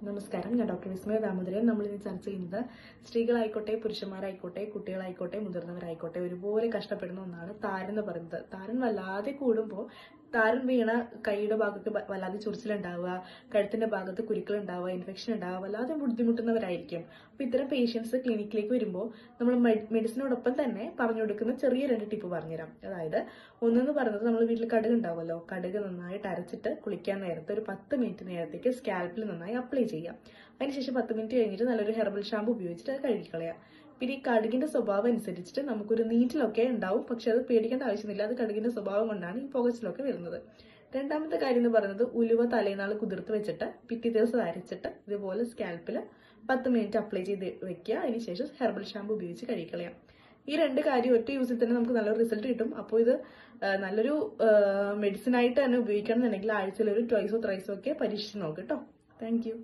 നമസ്കാരം, ഞാൻ ഡോക്ടർ വിസ്മയ ദാമോദരൻ. നമ്മളിന്ന് ചർച്ച ചെയ്യുന്നത് സ്ത്രീകളായിക്കോട്ടെ, പുരുഷന്മാരായിക്കോട്ടെ, കുട്ടികളായിക്കോട്ടെ, മുതിർന്നവരായിക്കോട്ടെ ഒരുപോലെ കഷ്ടപ്പെടുന്ന ഒന്നാണ് താരൻ എന്ന് പറയുന്നത്. താരൻ വല്ലാതെ കൂടുമ്പോൾ താരൻ വീണ കൈയുടെ ഭാഗത്ത് വല്ലാതെ ചൊറിച്ചിലുണ്ടാവുക, കഴുത്തിന്റെ ഭാഗത്ത് കുരുക്കൾ ഇൻഫെക്ഷൻ ഉണ്ടാവുക, വല്ലാതെ ബുദ്ധിമുട്ടുന്നവരായിരിക്കും. അപ്പൊ ഇത്തരം പേഷ്യൻസ് ക്ലിനിക്കിലേക്ക് വരുമ്പോൾ നമ്മൾ മെഡിസിനോടൊപ്പം തന്നെ പറഞ്ഞു കൊടുക്കുന്ന ചെറിയ 2 ടിപ്പ് പറഞ്ഞുതരാം. അതായത് ഒന്നെന്ന് പറയുന്നത്, നമ്മൾ വീട്ടിൽ കടുക് ഉണ്ടാവുമല്ലോ, കടുക് നന്നായിട്ട് അരച്ചിട്ട് കുളിക്കാൻ നേരത്തെ ഒരു 10 മിനിറ്റ് നേരത്തേക്ക് സ്കാൽപ്പിൽ നന്നായി അപ്ലൈ ചെയ്യാം. അതിനുശേഷം 10 മിനിറ്റ് കഴിഞ്ഞിട്ട് നല്ലൊരു ഹെർബൽ ഷാമ്പു ഉപയോഗിച്ചിട്ട് അത് കഴുകിക്കളയാം. പിന്നെ ഈ കടുകിന്റെ സ്വഭാവം അനുസരിച്ചിട്ട് നമുക്കൊരു നീറ്റിലൊക്കെ ഉണ്ടാവും, പക്ഷെ അത് പേടിക്കേണ്ട ആവശ്യമില്ല. അത് കടുകിന്റെ സ്വഭാവം കൊണ്ടാണ് ഈ പുകച്ചിലൊക്കെ വരുന്നത്. രണ്ടാമത്തെ കാര്യം എന്ന് പറയുന്നത്, ഉലുവ തലേനാൾ കുതിർത്ത് വെച്ചിട്ട് പിറ്റേ ദിവസം അരച്ചിട്ട് ഇതുപോലെ സ്കാൽപ്പിൽ 10 മിനിറ്റ് അപ്ലൈ ചെയ്ത് വെക്കുക. അതിനുശേഷം ഹെർബൽ ഷാമ്പു ഉപയോഗിച്ച് കഴുകിക്കളയാം. ഈ 2 കാര്യം ഒറ്റ യൂസിൽ തന്നെ നമുക്ക് നല്ലൊരു റിസൾട്ട് കിട്ടും. അപ്പോൾ ഇത് നല്ലൊരു മെഡിസിൻ ആയിട്ട് തന്നെ ഉപയോഗിക്കണം എന്നുണ്ടെങ്കിൽ ആഴ്ചയിൽ ഒരു 2 or 3 ഒക്കെ പരീക്ഷിച്ച് നോക്ക് കേട്ടോ. Thank you.